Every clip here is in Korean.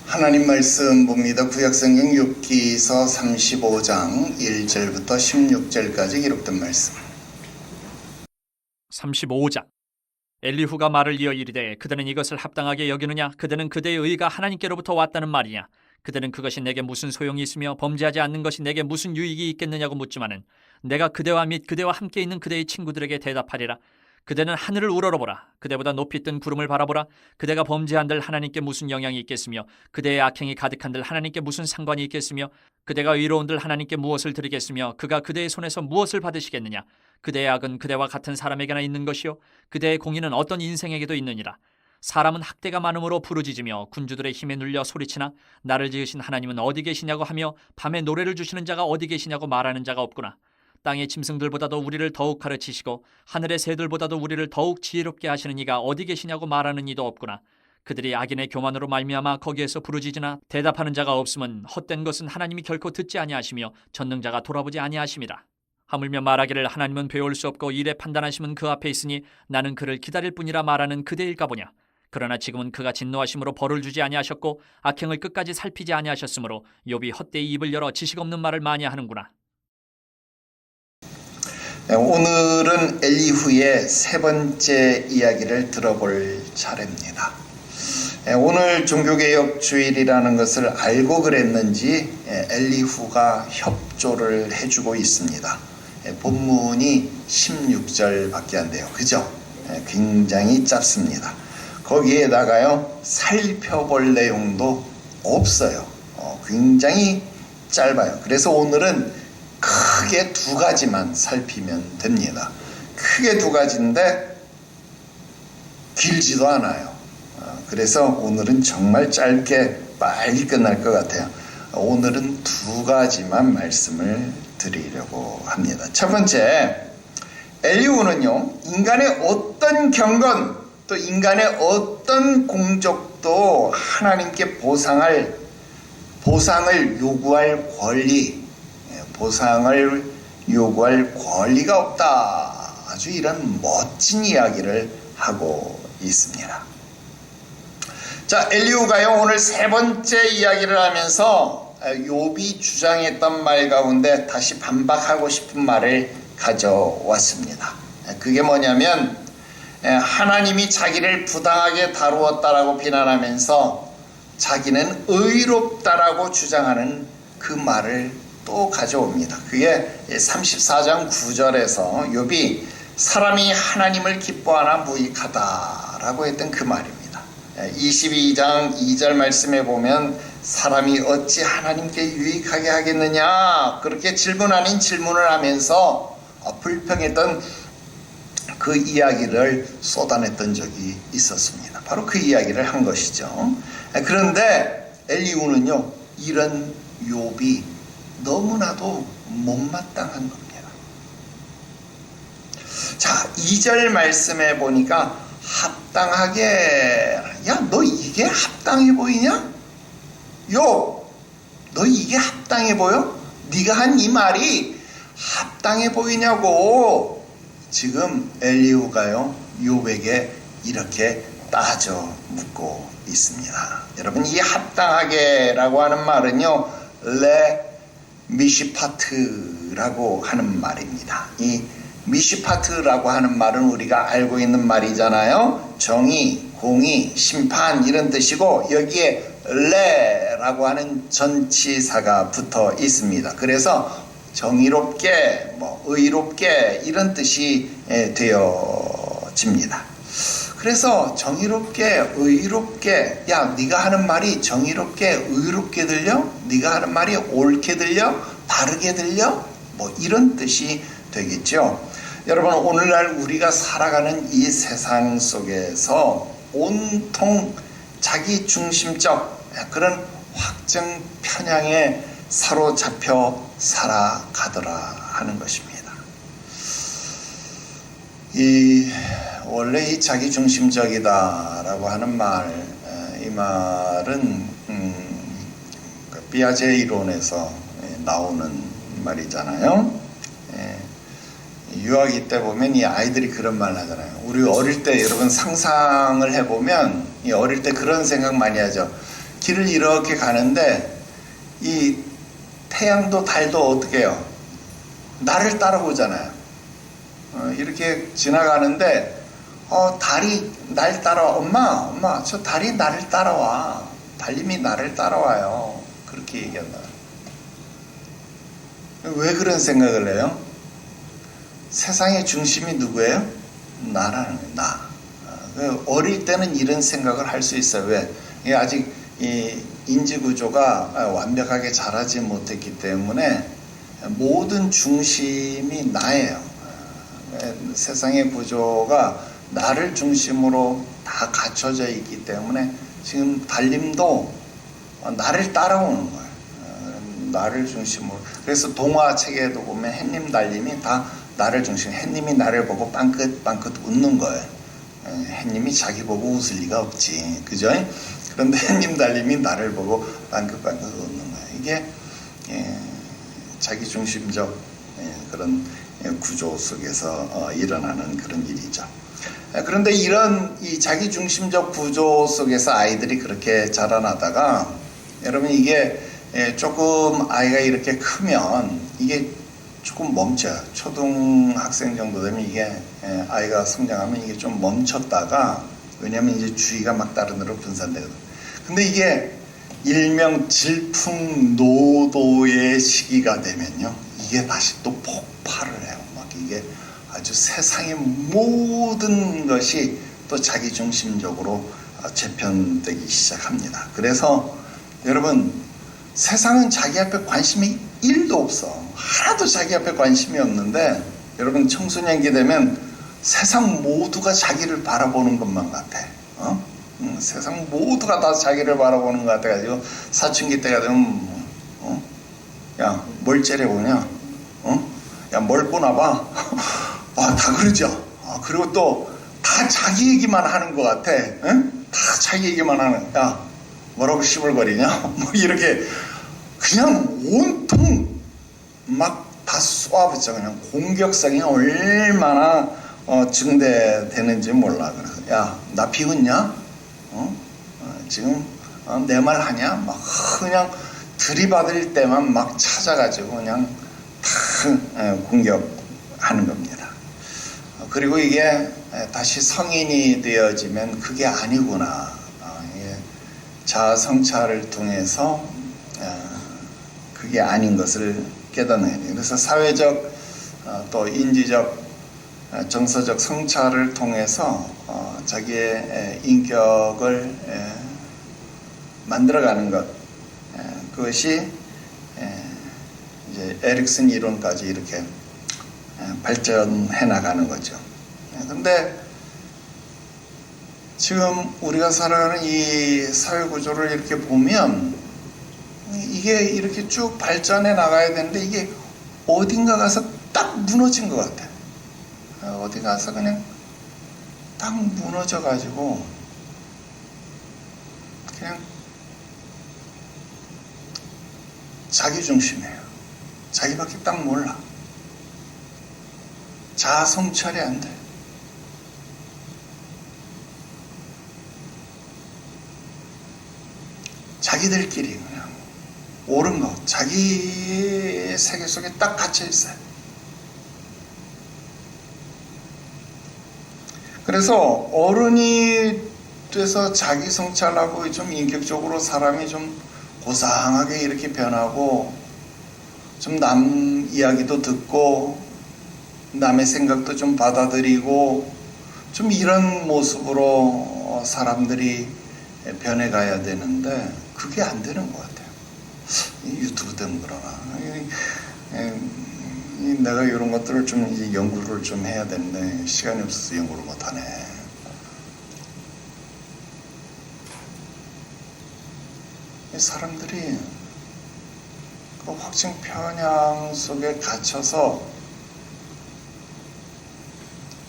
하나님 말씀 봅니다. 구약성경 욥기서 35장 1절부터 16절까지 기록된 말씀. 35장. 엘리후가 말을 이어 이르되 그대는 이것을 합당하게 여기느냐? 그대는 그대의 의가 하나님께로부터 왔다는 말이냐? 그대는 그것이 내게 무슨 소용이 있으며 범죄하지 않는 것이 내게 무슨 유익이 있겠느냐고 묻지만은 내가 그대와 및 그대와 함께 있는 그대의 친구들에게 대답하리라. 그대는 하늘을 우러러보라. 그대보다 높이 뜬 구름을 바라보라. 그대가 범죄한들 하나님께 무슨 영향이 있겠으며 그대의 악행이 가득한들 하나님께 무슨 상관이 있겠으며 그대가 의로운들 하나님께 무엇을 드리겠으며 그가 그대의 손에서 무엇을 받으시겠느냐? 그대의 악은 그대와 같은 사람에게나 있는 것이요 그대의 공의는 어떤 인생에게도 있느니라. 사람은 학대가 많음으로 부르짖으며 군주들의 힘에 눌려 소리치나 나를 지으신 하나님은 어디 계시냐고 하며 밤에 노래를 주시는 자가 어디 계시냐고 말하는 자가 없구나. 땅의 짐승들보다도 우리를 더욱 가르치시고 하늘의 새들보다도 우리를 더욱 지혜롭게 하시는 이가 어디 계시냐고 말하는 이도 없구나. 그들이 악인의 교만으로 말미암아 거기에서 부르짖으나 대답하는 자가 없음은 헛된 것은 하나님이 결코 듣지 아니하시며 전능자가 돌아보지 아니하심이라. 하물며 말하기를 하나님은 배울 수 없고 일에 판단하심은 그 앞에 있으니 나는 그를 기다릴 뿐이라 말하는 그대일까 보냐. 그러나 지금은 그가 진노하심으로 벌을 주지 아니하셨고 악행을 끝까지 살피지 아니하셨으므로 욥이 헛되이 입을 열어 지식 없는 말을 많이 하는구나. 오늘은 엘리후의 세 번째 이야기를 들어볼 차례입니다. 오늘 종교개혁 주일이라는 것을 알고 그랬는지 엘리후가 협조를 해주고 있습니다. 본문이 16절밖에 안 돼요. 그죠? 굉장히 짧습니다. 거기에다가요 살펴볼 내용도 없어요. 굉장히 짧아요. 그래서 오늘은 크게 두 가지만 살피면 됩니다. 크게 두 가지인데 길지도 않아요. 그래서 오늘은 정말 짧게 빨리 끝날 것 같아요. 오늘은 두 가지만 말씀을 드리려고 합니다. 첫 번째, 엘리후는요 인간의 어떤 경건 또 인간의 어떤 공적도 하나님께 보상을 요구할 권리가 없다. 아주 이런 멋진 이야기를 하고 있습니다. 자, 엘리후가요 오늘 세 번째 이야기를 하면서 욥이 주장했던 말 가운데 다시 반박하고 싶은 말을 가져왔습니다. 그게 뭐냐면 하나님이 자기를 부당하게 다루었다라고 비난하면서 자기는 의롭다라고 주장하는 그 말을 또 가져옵니다. 그게 34장 9절에서 욥이 사람이 하나님을 기뻐하나 무익하다라고 했던 그 말입니다. 22장 2절 말씀에 보면 사람이 어찌 하나님께 유익하게 하겠느냐 그렇게 질문 아닌 질문을 하면서 불평했던 그 이야기를 쏟아냈던 적이 있었습니다. 바로 그 이야기를 한 것이죠. 그런데 엘리후는요 이런 욥이 너무나도 못마땅한 겁니다. 자, 2절 말씀에 보니까 합당하게, 야, 너 이게 합당해 보이냐? 욥, 너 이게 합당해 보여? 네가 한 이 말이 합당해 보이냐고 지금 엘리후가요 욥에게 이렇게 따져 묻고 있습니다. 여러분, 이 합당하게라고 하는 말은요 레 미시파트라고 하는 말입니다. 이 미시파트라고 하는 말은 우리가 알고 있는 말이잖아요. 정의, 공의, 심판 이런 뜻이고 여기에 레라고 하는 전치사가 붙어 있습니다. 그래서 정의롭게, 의롭게 이런 뜻이 되어집니다. 그래서 정의롭게, 의롭게, 야, 네가 하는 말이 정의롭게, 의롭게 들려? 네가 하는 말이 옳게 들려? 바르게 들려? 이런 뜻이 되겠죠. 여러분, 오늘날 우리가 살아가는 이 세상 속에서 온통 자기 중심적 그런 확정 편향에 사로잡혀 살아가더라 하는 것입니다. 원래 이 자기중심적이다라고 하는 말, 이 말은 피아제 이론에서 나오는 말이잖아요. 유아기 때 보면 이 아이들이 그런 말 하잖아요. 우리 어릴 때 여러분 상상을 해보면 이 어릴 때 그런 생각 많이 하죠. 길을 이렇게 가는데 이 태양도 달도 어떻게 해요? 나를 따라오잖아요. 이렇게 지나가는데 달이 날 따라와. 엄마 저 달이 나를 따라와. 달님이 나를 따라와요. 그렇게 얘기한다. 왜 그런 생각을 해요? 세상의 중심이 누구예요? 나라는 거예요. 나. 어릴 때는 이런 생각을 할 수 있어요. 왜? 이게 아직 이 인지 구조가 완벽하게 자라지 못했기 때문에 모든 중심이 나예요. 세상의 구조가 나를 중심으로 다 갖춰져 있기 때문에 지금 달림도 나를 따라오는 거예요. 나를 중심으로. 그래서 동화책에도 보면 햇님 달림이 다 나를 중심. 햇님이 나를 보고 빵긋빵긋 웃는 거예요. 햇님이 자기 보고 웃을 리가 없지, 그죠? 그런데 햇님 달림이 나를 보고 빵긋빵긋 웃는 거예요. 이게 자기 중심적 그런 구조 속에서 일어나는 그런 일이죠. 그런데 이런 이 자기 중심적 구조 속에서 아이들이 그렇게 자라나다가 여러분 이게 조금 아이가 이렇게 크면 이게 조금 멈춰요. 초등학생 정도 되면 이게 아이가 성장하면 이게 좀 멈췄다가, 왜냐면 이제 주의가 막 다른 데로 분산되거든. 근데 이게 일명 질풍노도의 시기가 되면요, 이게 다시 또 폭발을 해요. 막 이게 아주 세상의 모든 것이 또 자기중심적으로 재편되기 시작합니다. 그래서 여러분, 세상은 자기 앞에 관심이 1도 없어. 하나도 자기 앞에 관심이 없는데, 여러분 청소년기 되면 세상 모두가 자기를 바라보는 것만 같아. 세상 모두가 다 자기를 바라보는 것 같아가지고 사춘기 때가 되면 야, 뭘 째려보냐? 야, 뭘 보나봐? 다 그러죠. 그리고 또 다 자기 얘기만 하는 것 같아. 다 자기 얘기만 하는. 야, 뭐라고 시벌거리냐? 뭐 이렇게 그냥 온통 막 다 쏘아붙여. 그냥 공격성이 얼마나 증대되는지 몰라. 그래서 야, 나 비웃냐? 지금 내 말 하냐? 막 그냥 들이받을 때만 막 찾아가지고 그냥 다 공격하는 겁니다. 그리고 이게 다시 성인이 되어지면 그게 아니구나. 자아 성찰을 통해서 그게 아닌 것을 깨닫는 거예요. 그래서 사회적 또 인지적 정서적 성찰을 통해서 자기의 인격을 만들어가는 것, 그것이 이제 에릭슨 이론까지 이렇게 발전해 나가는 거죠. 그런데 지금 우리가 살아가는 이 사회 구조를 이렇게 보면 이게 이렇게 쭉 발전해 나가야 되는데 이게 어딘가 가서 딱 무너진 것 같아. 어디 가서 그냥 딱 무너져 가지고 그냥 자기 중심이에요. 자기밖에 딱 몰라. 자아 성찰이 안 돼. 자기들끼리 그냥 옳은 것, 자기 세계 속에 딱 갇혀 있어요. 그래서 어른이 돼서 자기 성찰하고 좀 인격적으로 사람이 좀 고상하게 이렇게 변하고 좀 남 이야기도 듣고 남의 생각도 좀 받아들이고 좀 이런 모습으로 사람들이 변해가야 되는데 그게 안 되는 것 같아요. 유튜브 때문에 그러나 내가 이런 것들을 좀 이제 연구를 좀 해야 되는데 시간이 없어서 연구를 못하네. 이 사람들이 그 확증 편향 속에 갇혀서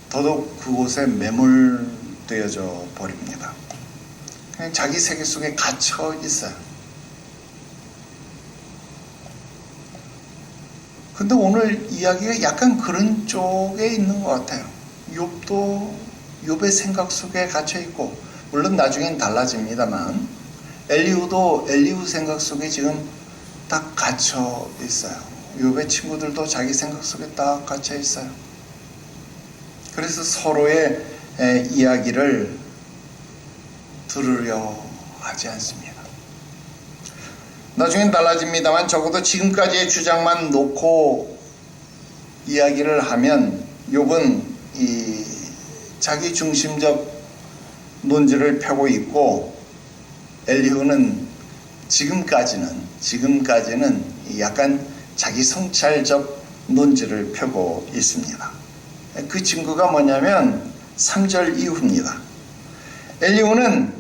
더더욱 그곳에 매몰되어져 버립니다. 그냥 자기 세계 속에 갇혀 있어요. 근데 오늘 이야기가 약간 그런 쪽에 있는 것 같아요. 욥도 욥의 생각 속에 갇혀 있고, 물론 나중엔 달라집니다만 엘리후도 엘리후 생각 속에 지금 딱 갇혀 있어요. 욥의 친구들도 자기 생각 속에 딱 갇혀 있어요. 그래서 서로의 이야기를 들으려 하지 않습니다. 나중엔 달라집니다만 적어도 지금까지의 주장만 놓고 이야기를 하면 욥은 이 자기 중심적 논지를 펴고 있고, 엘리후는 지금까지는 약간 자기 성찰적 논지를 펴고 있습니다. 그 증거가 뭐냐면 3절 이후입니다. 엘리후는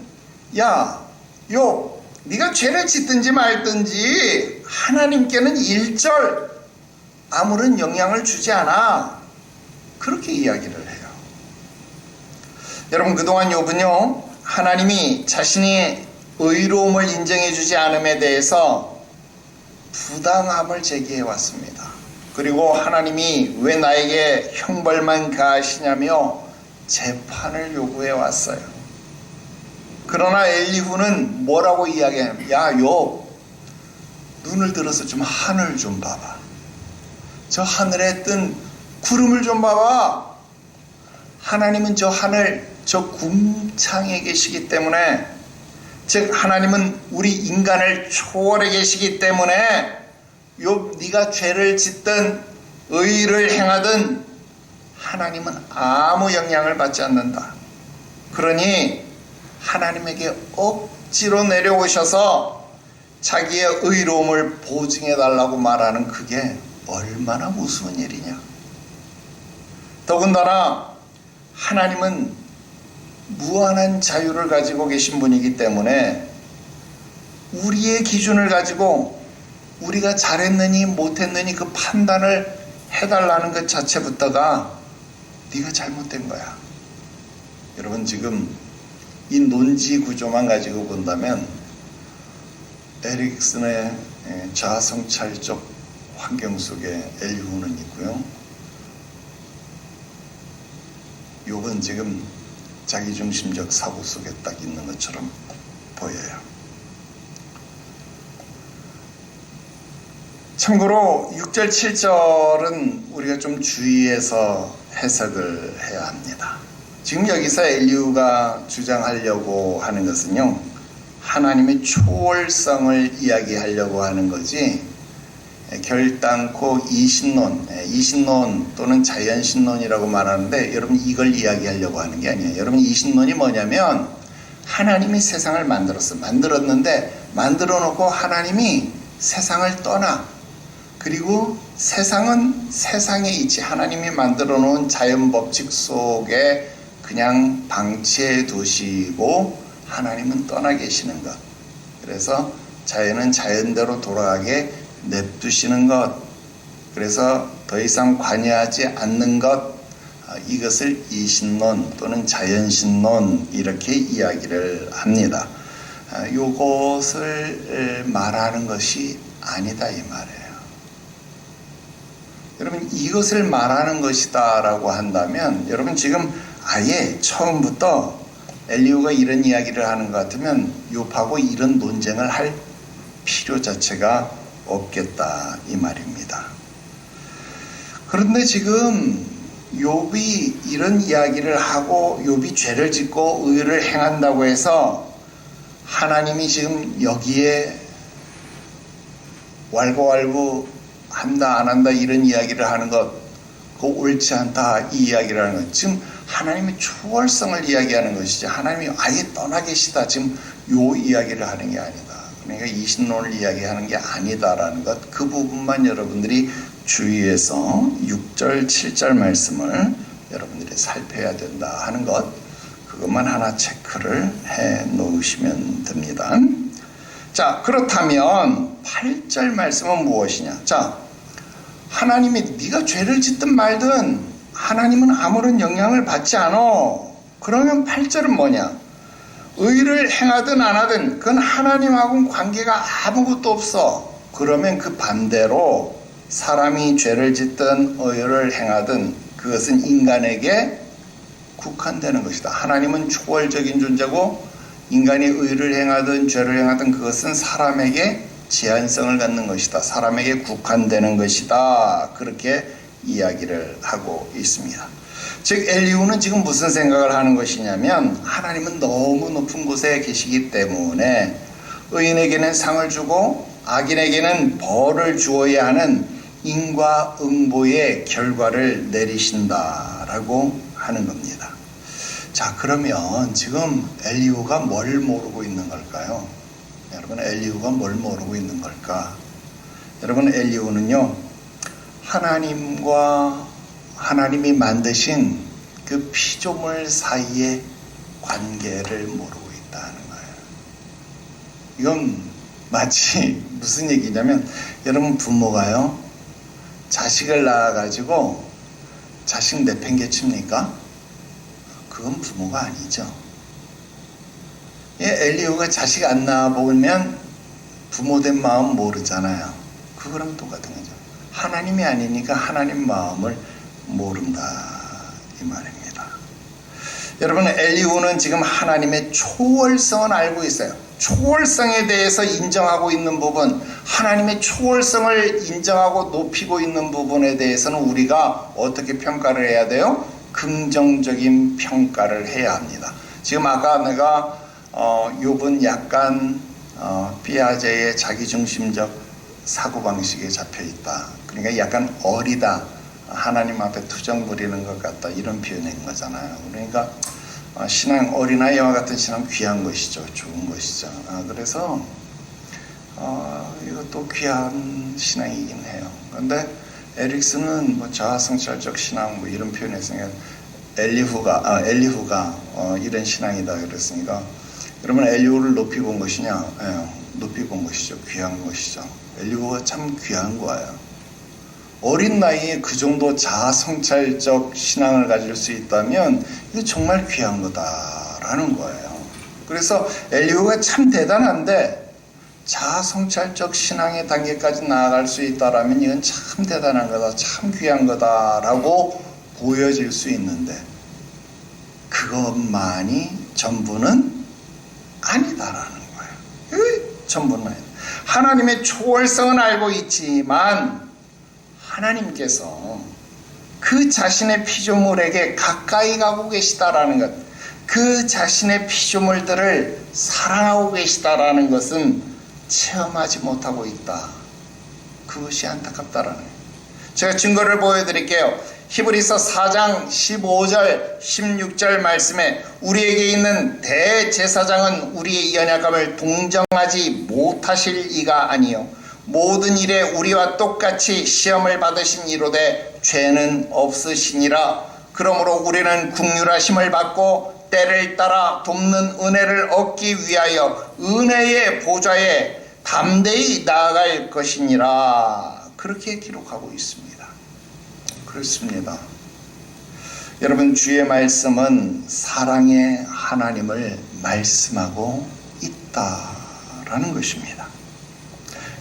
야, 욥, 네가 죄를 짓든지 말든지 하나님께는 1절 아무런 영향을 주지 않아. 그렇게 이야기를 해요. 여러분, 그동안 욥은요, 하나님이 자신이 의로움을 인정해 주지 않음에 대해서 부당함을 제기해 왔습니다. 그리고 하나님이 왜 나에게 형벌만 가하시냐며 재판을 요구해 왔어요. 그러나 엘리후는 뭐라고 이야기하냐면, 야, 욥, 눈을 들어서 좀 하늘 좀 봐봐. 저 하늘에 뜬 구름을 좀 봐봐. 하나님은 저 하늘, 저 궁창에 계시기 때문에, 즉 하나님은 우리 인간을 초월해 계시기 때문에 욥, 네가 죄를 짓든 의를 행하든 하나님은 아무 영향을 받지 않는다. 그러니 하나님에게 억지로 내려오셔서 자기의 의로움을 보증해 달라고 말하는 그게 얼마나 무서운 일이냐. 더군다나 하나님은 무한한 자유를 가지고 계신 분이기 때문에 우리의 기준을 가지고 우리가 잘했느니 못했느니 그 판단을 해달라는 것 자체부터가 네가 잘못된 거야. 여러분, 지금 이 논지 구조만 가지고 본다면 에릭슨의 자아성찰적 환경 속에 엘리후는 있고요, 욥은 지금 자기중심적 사고 속에 딱 있는 것처럼 보여요. 참고로 6절 7절은 우리가 좀 주의해서 해석을 해야 합니다. 지금 여기서 엘리후가 주장하려고 하는 것은요, 하나님의 초월성을 이야기하려고 하는 거지, 결단코 이신론 또는 자연신론이라고 말하는데, 여러분 이걸 이야기하려고 하는 게 아니에요. 여러분, 이신론이 뭐냐면 하나님이 세상을 만들었는데 만들어 놓고 하나님이 세상을 떠나, 그리고 세상은 세상에 있지 하나님이 만들어 놓은 자연 법칙 속에 그냥 방치해 두시고 하나님은 떠나 계시는 것. 그래서 자연은 자연대로 돌아가게 냅두시는 것, 그래서 더 이상 관여하지 않는 것, 이것을 이신론 또는 자연신론 이렇게 이야기를 합니다. 이것을 말하는 것이 아니다 이 말이에요. 여러분, 이것을 말하는 것이다 라고 한다면, 여러분 지금 아예 처음부터 엘리후가 이런 이야기를 하는 것 같으면 욥하고 이런 논쟁을 할 필요 자체가 없겠다 이 말입니다. 그런데 지금 욥이 이런 이야기를 하고 욥이 죄를 짓고 의를 행한다고 해서 하나님이 지금 여기에 왈가왈부 한다 안 한다 이런 이야기를 하는 것, 그거 옳지 않다 이 이야기를 하는 것, 지금 하나님의 초월성을 이야기하는 것이지 하나님이 아예 떠나 계시다 지금 요 이야기를 하는 게 아니다. 그러니까 이신론을 이야기하는 게 아니다라는 것, 그 부분만 여러분들이 주의해서 6절 7절 말씀을 여러분들이 살펴야 된다 하는 것, 그것만 하나 체크를 해 놓으시면 됩니다. 자, 그렇다면 8절 말씀은 무엇이냐. 자, 하나님이 네가 죄를 짓든 말든 하나님은 아무런 영향을 받지 않아. 그러면 8절은 뭐냐. 의를 행하든 안 하든 그건 하나님하고는 관계가 아무것도 없어. 그러면 그 반대로 사람이 죄를 짓든 의를 행하든 그것은 인간에게 국한되는 것이다. 하나님은 초월적인 존재고 인간이 의를 행하든 죄를 행하든 그것은 사람에게 제한성을 갖는 것이다. 사람에게 국한되는 것이다. 그렇게 이야기를 하고 있습니다. 즉 엘리후는 지금 무슨 생각을 하는 것이냐면 하나님은 너무 높은 곳에 계시기 때문에 의인에게는 상을 주고 악인에게는 벌을 주어야 하는 인과응보의 결과를 내리신다라고 하는 겁니다. 자, 그러면 지금 엘리후가 뭘 모르고 있는 걸까요? 여러분, 엘리후가 뭘 모르고 있는 걸까? 여러분, 엘리후는요, 하나님이 만드신 그 피조물 사이의 관계를 모르고 있다는 거예요. 이건 마치 무슨 얘기냐면, 여러분 부모가요, 자식을 낳아가지고 자식 내팽개칩니까? 그건 부모가 아니죠. 엘리후가 자식 안 낳아보면 부모된 마음 모르잖아요. 그거랑 똑같은 거죠. 하나님이 아니니까 하나님 마음을 모른다 이 말입니다. 여러분, 엘리후는 지금 하나님의 초월성은 알고 있어요. 초월성에 대해서 인정하고 있는 부분, 하나님의 초월성을 인정하고 높이고 있는 부분에 대해서는 우리가 어떻게 평가를 해야 돼요? 긍정적인 평가를 해야 합니다. 지금 아까 내가 욥은 약간 피아제의 자기중심적 사고방식에 잡혀있다. 그러니까 약간 어리다. 하나님 앞에 투정 부리는 것 같다. 이런 표현인 거잖아요. 그러니까 신앙, 어린아이와 같은 신앙 귀한 것이죠. 좋은 것이죠. 그래서 이것도 귀한 신앙이긴 해요. 그런데 에릭슨은 뭐 자아성찰적 신앙 뭐 이런 표현에서 엘리후가 이런 신앙이다 그랬으니까, 그러면 엘리후를 높이 본 것이냐? 높이 본 것이죠. 귀한 것이죠. 엘리후가 참 귀한 거예요. 어린 나이에 그 정도 자아성찰적 신앙을 가질 수 있다면 이게 정말 귀한 거다라는 거예요. 그래서 엘리후가 참 대단한데, 자아성찰적 신앙의 단계까지 나아갈 수 있다라면 이건 참 대단한 거다, 참 귀한 거다라고 보여질 수 있는데, 그것만이 전부는 아니다라는 거예요. 전부는 아니다. 하나님의 초월성은 알고 있지만 하나님께서 그 자신의 피조물에게 가까이 가고 계시다라는 것, 그 자신의 피조물들을 사랑하고 계시다라는 것은 체험하지 못하고 있다. 그것이 안타깝다라는 거예요. 제가 증거를 보여드릴게요. 히브리서 4장 15절 16절 말씀에 우리에게 있는 대제사장은 우리의 연약함을 동정하지 못하실 이가 아니요 모든 일에 우리와 똑같이 시험을 받으신 이로되 죄는 없으시니라. 그러므로 우리는 긍휼하심을 받고 때를 따라 돕는 은혜를 얻기 위하여 은혜의 보좌에 담대히 나아갈 것이니라. 그렇게 기록하고 있습니다. 그렇습니다. 여러분, 주의 말씀은 사랑의 하나님을 말씀하고 있다라는 것입니다.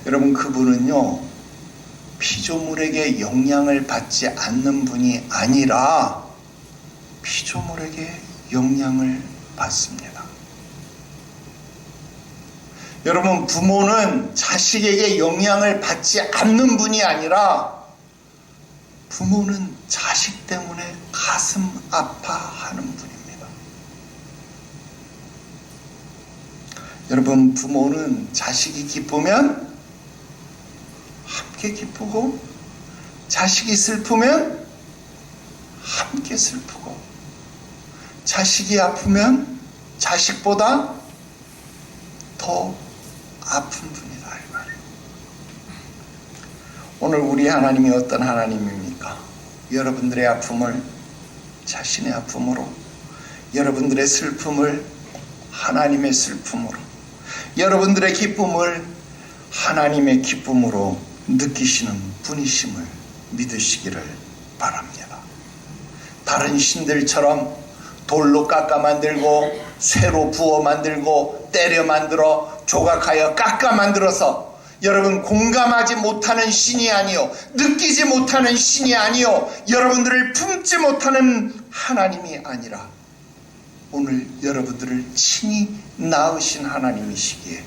여러분, 그분은요, 피조물에게 영향을 받지 않는 분이 아니라 피조물에게 영향을 받습니다. 여러분, 부모는 자식에게 영향을 받지 않는 분이 아니라 부모는 자식 때문에 가슴 아파하는 분입니다. 여러분, 부모는 자식이 기쁘면 함께 기쁘고, 자식이 슬프면 함께 슬프고, 자식이 아프면 자식보다 더 아픈 분이다 이 말이에요. 오늘 우리 하나님이 어떤 하나님입니까? 여러분들의 아픔을 자신의 아픔으로, 여러분들의 슬픔을 하나님의 슬픔으로, 여러분들의 기쁨을 하나님의 기쁨으로 느끼시는 분이심을 믿으시기를 바랍니다. 다른 신들처럼 돌로 깎아 만들고 쇠로 부어 만들고 때려 만들어 조각하여 깎아 만들어서 여러분 공감하지 못하는 신이 아니요, 느끼지 못하는 신이 아니요, 여러분들을 품지 못하는 하나님이 아니라 오늘 여러분들을 친히 낳으신 하나님이시기에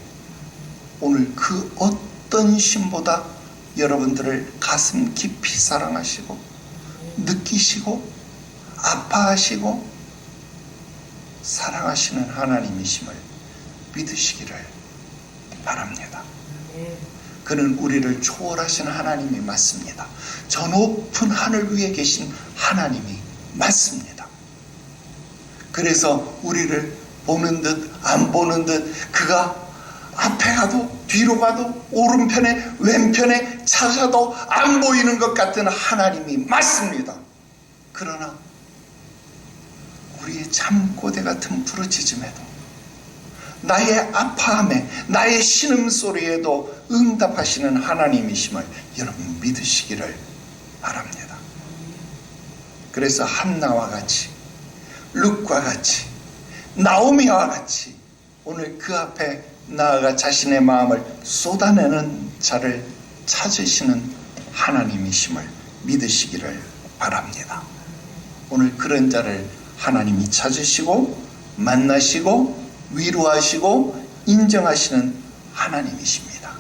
오늘 그 어떤 신보다 여러분들을 가슴 깊이 사랑하시고 느끼시고 아파하시고 사랑하시는 하나님이심을 믿으시기를 바랍니다. 그는 우리를 초월하신 하나님이 맞습니다. 저 높은 하늘 위에 계신 하나님이 맞습니다. 그래서 우리를 보는 듯 안 보는 듯, 그가 앞에 가도 뒤로 가도 오른편에 왼편에 찾아도 안 보이는 것 같은 하나님이 맞습니다. 그러나 우리의 잠꼬대 같은 부르짖음에도, 나의 아파함에, 나의 신음소리에도 응답하시는 하나님이심을 여러분 믿으시기를 바랍니다. 그래서 한나와 같이, 룻과 같이, 나오미와 같이 오늘 그 앞에 나아가 자신의 마음을 쏟아내는 자를 찾으시는 하나님이심을 믿으시기를 바랍니다. 오늘 그런 자를 하나님이 찾으시고 만나시고 위로하시고 인정하시는 하나님이십니다.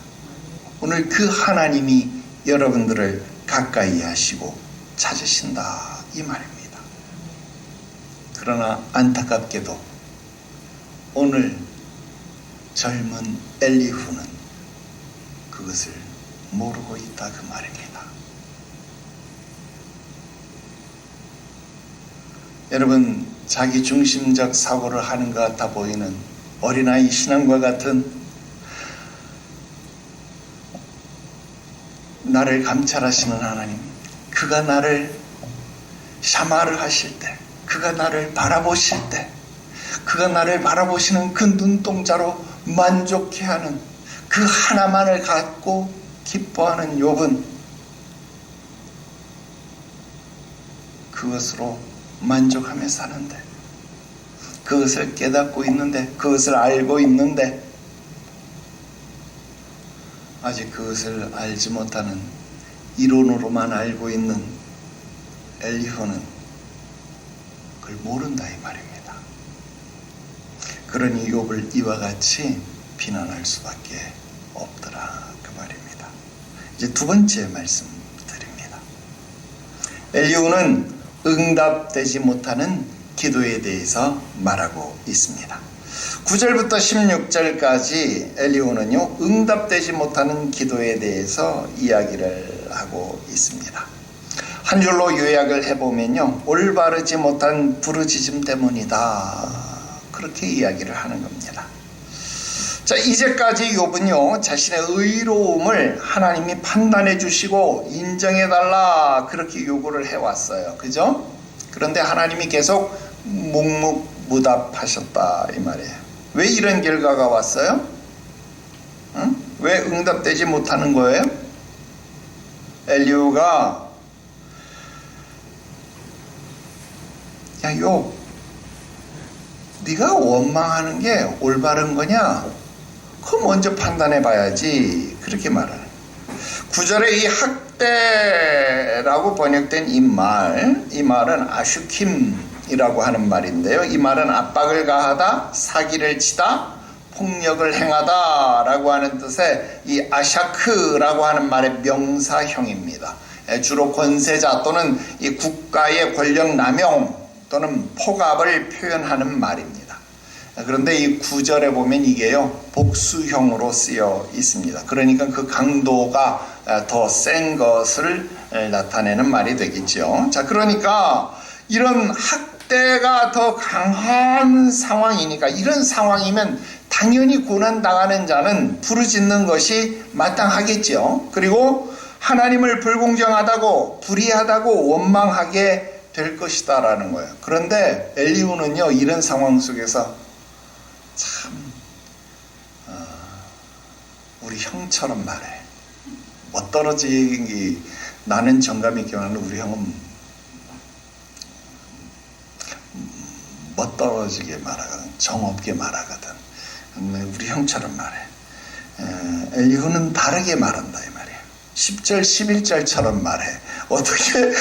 오늘 그 하나님이 여러분들을 가까이 하시고 찾으신다 이 말입니다. 그러나 안타깝게도 오늘 젊은 엘리후는 그것을 모르고 있다 그 말입니다. 여러분, 자기 중심적 사고를 하는 것 같아 보이는 어린아이 신앙과 같은, 나를 감찰하시는 하나님, 그가 나를 샤마를 하실 때, 그가 나를 바라보실 때, 그가 나를 바라보시는 그 눈동자로 만족해하는 그 하나만을 갖고 기뻐하는 욥은 그것으로 만족하며 사는데, 그것을 깨닫고 있는데, 그것을 알고 있는데, 아직 그것을 알지 못하는, 이론으로만 알고 있는 엘리후는 그걸 모른다 이 말입니다. 그러니 욥을 이와 같이 비난할 수밖에 없더라 그 말입니다. 이제 두 번째 말씀 드립니다. 엘리후는 응답되지 못하는 기도에 대해서 말하고 있습니다. 9절부터 16절까지 엘리후는요, 응답되지 못하는 기도에 대해서 이야기를 하고 있습니다. 한 줄로 요약을 해보면요, 올바르지 못한 부르짖음 때문이다, 그렇게 이야기를 하는 겁니다. 자, 이제까지 욥은요, 자신의 의로움을 하나님이 판단해 주시고 인정해 달라 그렇게 요구를 해왔어요. 그죠? 그런데 하나님이 계속 묵묵부답하셨다 이 말이에요. 왜 이런 결과가 왔어요? 응? 왜 응답되지 못하는 거예요? 엘리후가, 야 욥, 네가 원망하는 게 올바른 거냐? 그거 먼저 판단해 봐야지, 그렇게 말하는. 9절에 이 학대라고 번역된 이 말은 아슈킴이라고 하는 말인데요, 이 말은 압박을 가하다, 사기를 치다, 폭력을 행하다 라고 하는 뜻의 이 아샤크라고 하는 말의 명사형입니다. 주로 권세자 또는 이 국가의 권력 남용 또는 폭압을 표현하는 말입니다. 그런데 이 9절에 보면 이게요, 복수형으로 쓰여 있습니다. 그러니까 그 강도가 더 센 것을 나타내는 말이 되겠죠. 자, 그러니까 이런 학대가 더 강한 상황이니까, 이런 상황이면 당연히 고난당하는 자는 부르짖는 것이 마땅하겠죠. 그리고 하나님을 불공정하다고, 불의하다고 원망하게 될 것이다 라는 거예요. 그런데 엘리후는요, 이런 상황 속에서 참 우리 형처럼 말해. 멋떨어지기, 나는 정감 있게 말하는 우리 형은 멋떨어지게 말하거든, 정없게 말하거든. 우리 형처럼 말해. 엘리후는 다르게 말한다 이 말이에요. 10절 11절처럼 말해. 어떻게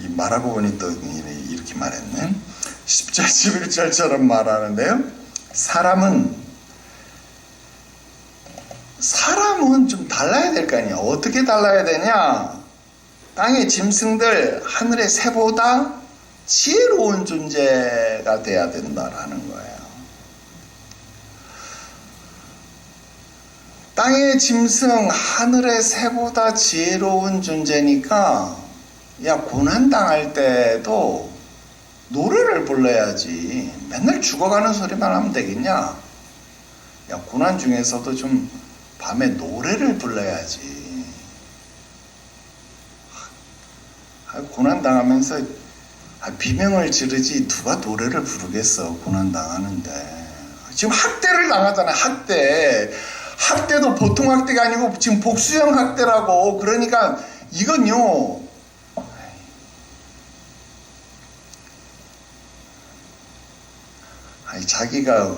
말하고 보니 또 이렇게 말했네. 10절 11절처럼 말하는데요. 사람은 좀 달라야 될 거 아니야. 어떻게 달라야 되냐? 땅의 짐승들, 하늘의 새보다 지혜로운 존재가 돼야 된다라는 거예요. 땅의 짐승, 하늘의 새보다 지혜로운 존재니까 야, 고난당할 때도 노래를 불러야지. 맨날 죽어가는 소리만 하면 되겠냐? 야, 고난 중에서도 좀 밤에 노래를 불러야지. 고난당하면서 비명을 지르지 누가 노래를 부르겠어. 고난당하는데. 지금 학대를 당하잖아. 학대도 보통 학대가 아니고 지금 복수형 학대라고. 그러니까 이건요, 자기가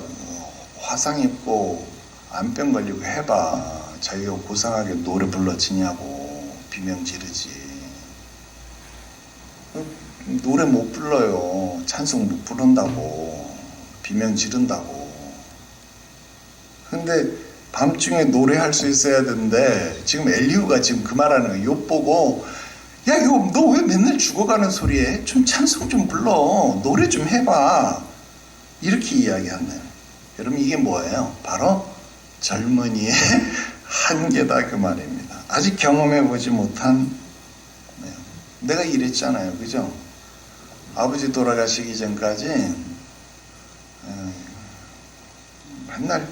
화상 입고 암병 걸리고 해봐. 자기가 고상하게 노래 불러지냐고. 비명 지르지. 노래 못 불러요. 찬송 못 부른다고. 비명 지른다고. 근데 밤중에 노래할 수 있어야 되는데 지금 엘리후가 지금 그 말하는 거예요. 욥 보고 야, 욥 너 왜 맨날 죽어가는 소리 해? 좀 찬송 좀 불러. 노래 좀 해봐. 이렇게 이야기하네요. 여러분 이게 뭐예요? 바로 젊은이의 한계다 그 말입니다. 아직 경험해보지 못한, 내가 이랬잖아요. 그죠? 아버지 돌아가시기 전까지 맨날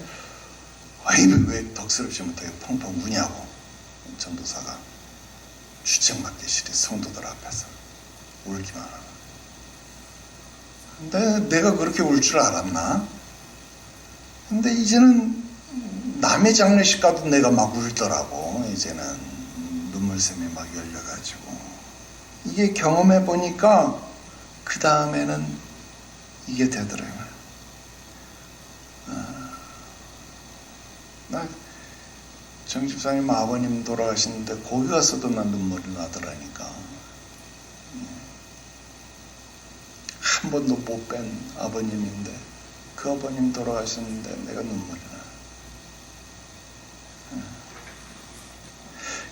왜 덕스럽지 못하게 펑펑 우냐고 전도사가 주책맞기실이 성도들 앞에서 울기만 하고. 근데 내가 그렇게 울 줄 알았나? 근데 이제는 남의 장례식 가도 내가 막 울더라고. 이제는 눈물샘이 막 열려가지고. 이게 경험해 보니까 그 다음에는 이게 되더라고요. 나 정집사님 아버님 돌아가시는데 거기 가서도 난 눈물이 나더라니까. 한 번도 못 뵌 아버님인데 그 아버님 돌아가셨는데 내가 눈물이 나.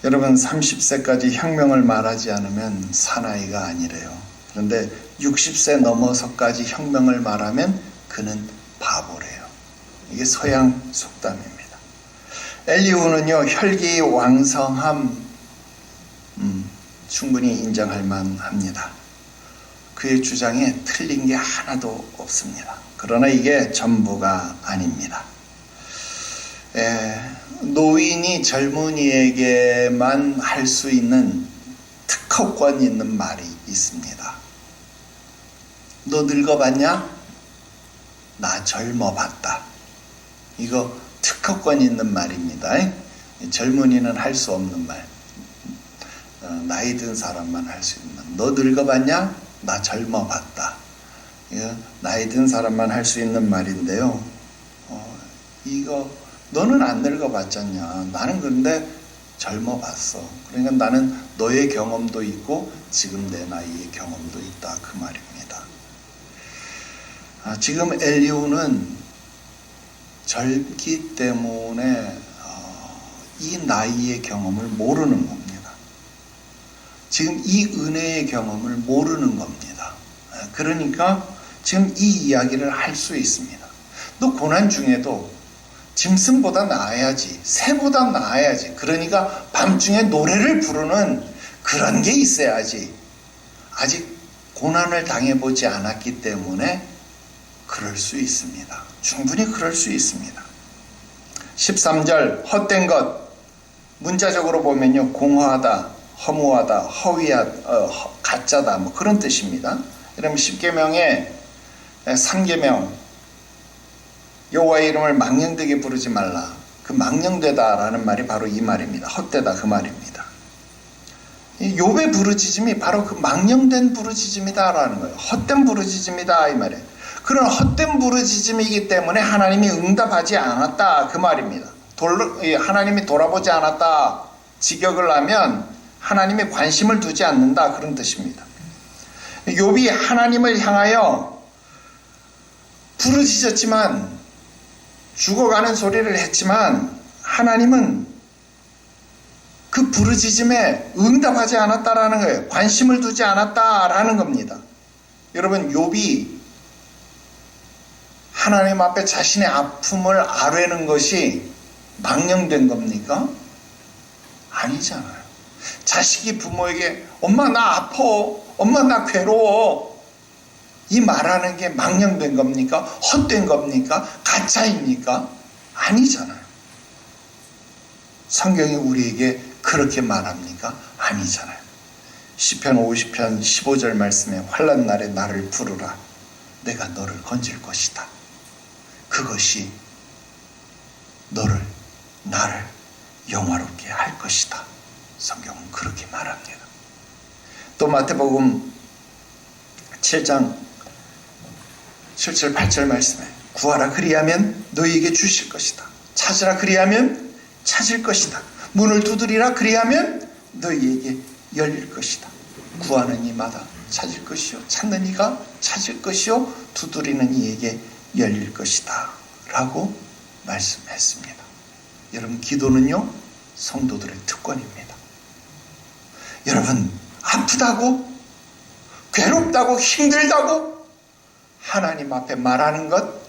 여러분 30세까지 혁명을 말하지 않으면 사나이가 아니래요. 그런데 60세 넘어서까지 혁명을 말하면 그는 바보래요. 이게 서양 속담입니다. 엘리후는요, 혈기 왕성함 충분히 인정할 만합니다. 그의 주장에 틀린 게 하나도 없습니다. 그러나 이게 전부가 아닙니다. 노인이 젊은이에게만 할 수 있는 특허권 있는 말이 있습니다. 너 늙어봤냐? 나 젊어봤다. 이거 특허권 있는 말입니다. 젊은이는 할 수 없는 말. 나이 든 사람만 할 수 있는 말. 너 늙어봤냐? 나 젊어봤다. 이거 나이 든 사람만 할 수 있는 말인데요. 이거 너는 안 늙어봤잖냐. 나는 근데 젊어봤어. 그러니까 나는 너의 경험도 있고 지금 내 나이의 경험도 있다. 그 말입니다. 지금 엘리후는 젊기 때문에 이 나이의 경험을 모르는 겁니다. 지금 이 은혜의 경험을 모르는 겁니다. 그러니까 지금 이 이야기를 할 수 있습니다. 너 고난 중에도 짐승보다 나아야지, 새보다 나아야지. 그러니까 밤중에 노래를 부르는 그런 게 있어야지. 아직 고난을 당해보지 않았기 때문에 그럴 수 있습니다. 충분히 그럴 수 있습니다. 13절 헛된 것, 문자적으로 보면요, 공허하다, 허무하다, 가짜다, 뭐 그런 뜻입니다. 그러면 10계명에 3계명 여호와의 이름을 망령되게 부르지 말라. 그 망령되다라는 말이 바로 이 말입니다. 헛되다 그 말입니다. 이 욥의 부르짖음이 바로 그 망령된 부르짖음이다라는 거예요. 헛된 부르짖음이다 이 말이에요. 그런 헛된 부르짖음이기 때문에 하나님이 응답하지 않았다 그 말입니다. 하나님이 돌아보지 않았다 직역을 하면 하나님이 관심을 두지 않는다 그런 뜻입니다. 욥이 하나님을 향하여 부르짖었지만 죽어가는 소리를 했지만 하나님은 그 부르짖음에 응답하지 않았다라는 거예요. 관심을 두지 않았다라는 겁니다. 여러분, 욥이 하나님 앞에 자신의 아픔을 아뢰는 것이 망령된 겁니까? 아니잖아요. 자식이 부모에게 엄마 나 아파, 엄마 나 괴로워 이 말하는 게 망령된 겁니까? 헛된 겁니까? 가짜입니까? 아니잖아요. 성경이 우리에게 그렇게 말합니까? 아니잖아요. 시편 50편 15절 말씀에 환난 날에 나를 부르라 내가 너를 건질 것이다. 그것이 나를 영화롭게 할 것이다. 성경은 그렇게 말합니다. 또 마태복음 7장 7절 8절 말씀에 구하라 그리하면 너희에게 주실 것이다. 찾으라 그리하면 찾을 것이다. 문을 두드리라 그리하면 너희에게 열릴 것이다. 구하는 이마다 찾을 것이요 찾는 이가 찾을 것이요 두드리는 이에게 열릴 것이다 라고 말씀했습니다. 여러분, 기도는요 성도들의 특권입니다. 여러분, 아프다고 괴롭다고 힘들다고 하나님 앞에 말하는 것,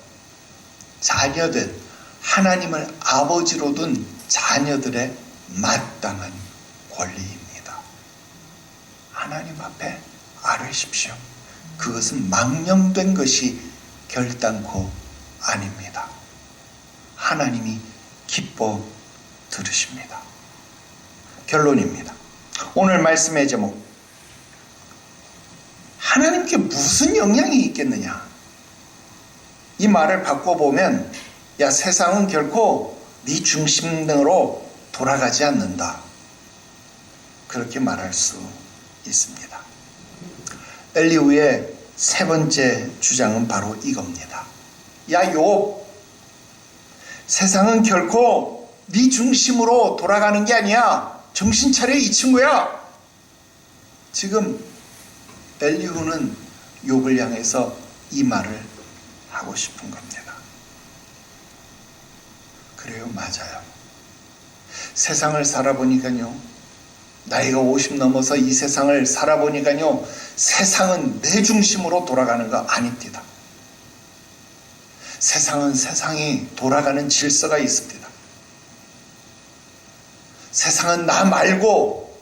자녀들, 하나님을 아버지로 둔 자녀들의 마땅한 권리입니다. 하나님 앞에 아뢰십시오. 그것은 망령된 것이 결단코 아닙니다. 하나님이 기뻐 들으십니다. 결론입니다. 오늘 말씀의 제목, 하나님께 무슨 영향이 있겠느냐? 이 말을 바꿔보면 야, 세상은 결코 네 중심으로 돌아가지 않는다. 그렇게 말할 수 있습니다. 엘리후의 세 번째 주장은 바로 이겁니다. 야, 욥, 세상은 결코 네 중심으로 돌아가는 게 아니야. 정신 차려 이 친구야. 지금 엘리후는 욥을 향해서 이 말을 하고 싶은 겁니다. 그래요, 맞아요. 세상을 살아보니까요, 나이가 50 넘어서 이 세상을 살아보니까요, 세상은 내 중심으로 돌아가는 거 아닙니다. 세상은 세상이 돌아가는 질서가 있습니다. 세상은 나 말고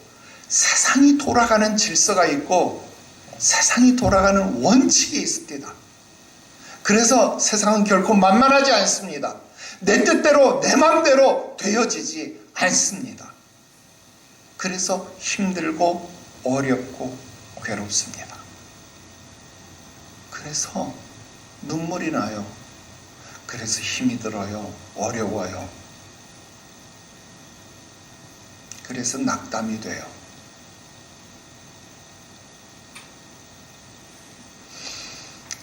세상이 돌아가는 질서가 있고 세상이 돌아가는 원칙이 있습니다. 그래서 세상은 결코 만만하지 않습니다. 내 뜻대로 내 마음대로 되어지지 않습니다. 그래서 힘들고 어렵고 괴롭습니다. 그래서 눈물이 나요. 그래서 힘이 들어요. 어려워요. 그래서 낙담이 돼요.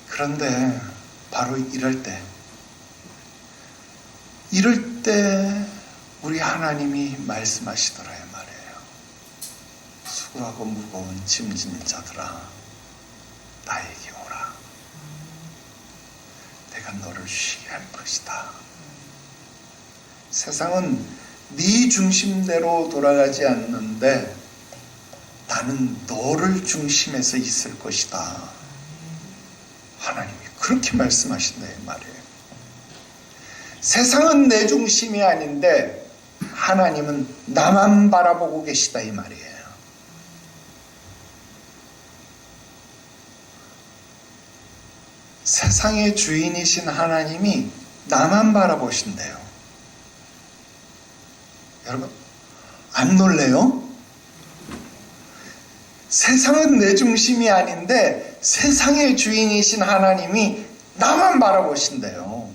그런데 바로 이럴 때 우리 하나님이 말씀하시더라 이 말이에요. 수고하고 무거운 짐진 자들아 나에게 오라. 내가 너를 쉬게 할 것이다. 세상은 네 중심대로 돌아가지 않는데 나는 너를 중심에서 있을 것이다. 하나님이 그렇게 말씀하신다 이 말이에요. 세상은 내 중심이 아닌데 하나님은 나만 바라보고 계시다 이 말이에요. 세상의 주인이신 하나님이 나만 바라보신대요. 여러분, 안 놀래요? 세상은 내 중심이 아닌데 세상의 주인이신 하나님이 나만 바라보신대요.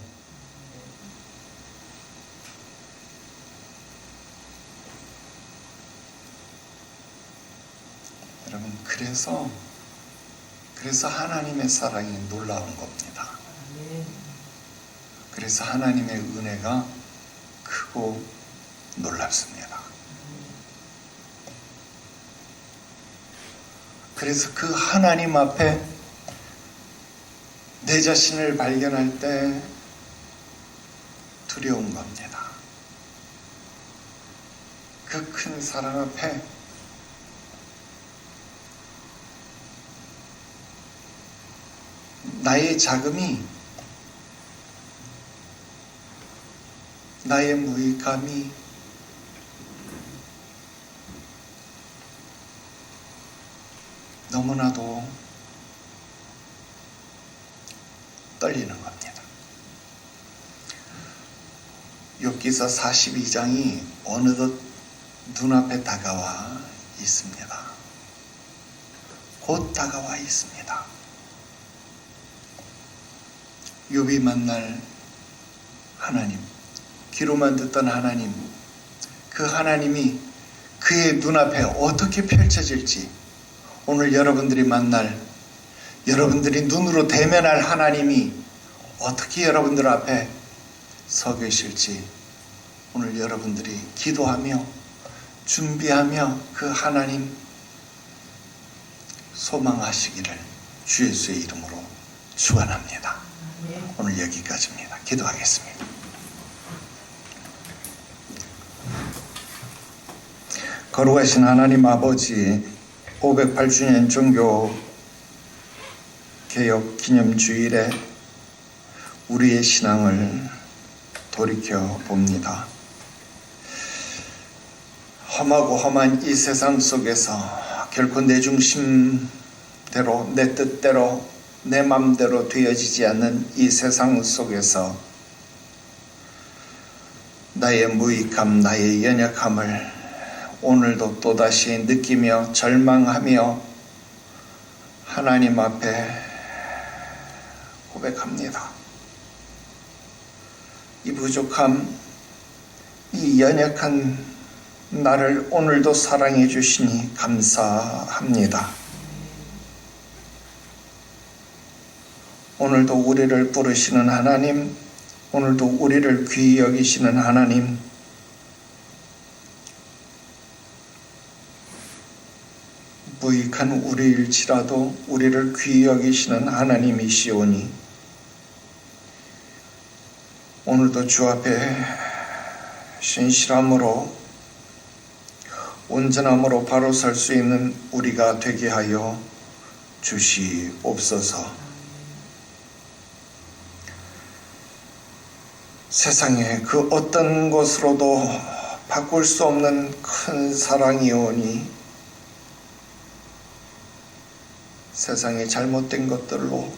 여러분, 그래서 하나님의 사랑이 놀라운 겁니다. 그래서 하나님의 은혜가 크고 놀랍습니다. 그래서 그 하나님 앞에 내 자신을 발견할 때 두려운 겁니다. 그 큰 사랑 앞에 나의 자금이, 나의 무익함이 너무나도 떨리는 겁니다. 욥기서 42장이 어느덧 눈앞에 다가와 있습니다. 곧 다가와 있습니다. 욥이 만날 하나님, 귀로만 듣던 하나님, 그 하나님이 그의 눈앞에 어떻게 펼쳐질지, 오늘 여러분들이 만날, 여러분들이 눈으로 대면할 하나님이 어떻게 여러분들 앞에 서 계실지 오늘 여러분들이 기도하며 준비하며 그 하나님 소망하시기를 주 예수의 이름으로 축원합니다. 오늘 여기까지입니다. 기도하겠습니다. 거룩하신 하나님 아버지, 508주년 종교 개혁 기념주일에 우리의 신앙을 돌이켜 봅니다. 험하고 험한 이 세상 속에서 결코 내 중심대로, 내 뜻대로, 내 맘대로 되어지지 않는 이 세상 속에서 나의 무익함, 나의 연약함을 오늘도 또다시 느끼며 절망하며 하나님 앞에 고백합니다. 이 부족함, 이 연약한 나를 오늘도 사랑해 주시니 감사합니다. 오늘도 우리를 부르시는 하나님, 오늘도 우리를 귀히 여기시는 하나님, 무익한 우리일지라도 우리를 귀히 여기시는 하나님이시오니 오늘도 주 앞에 신실함으로 온전함으로 바로 설 수 있는 우리가 되게 하여 주시옵소서. 세상에 그 어떤 것으로도 바꿀 수 없는 큰 사랑이오니 세상의 잘못된 것들로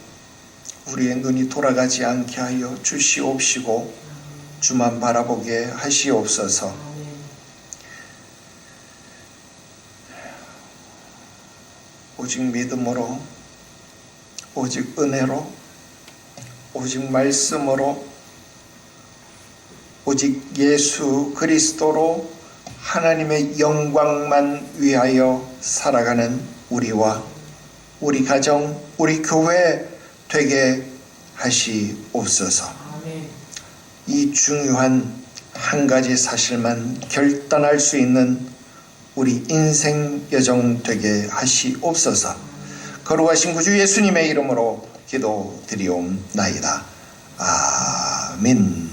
우리의 눈이 돌아가지 않게 하여 주시옵시고 주만 바라보게 하시옵소서. 오직 믿음으로, 오직 은혜로, 오직 말씀으로, 오직 예수 그리스도로 하나님의 영광만 위하여 살아가는 우리와 우리 가정, 우리 교회 되게 하시옵소서. 이 중요한 한 가지 사실만 결단할 수 있는 우리 인생 여정 되게 하시옵소서. 거룩하신 구주 예수님의 이름으로 기도드리옵나이다. 아멘.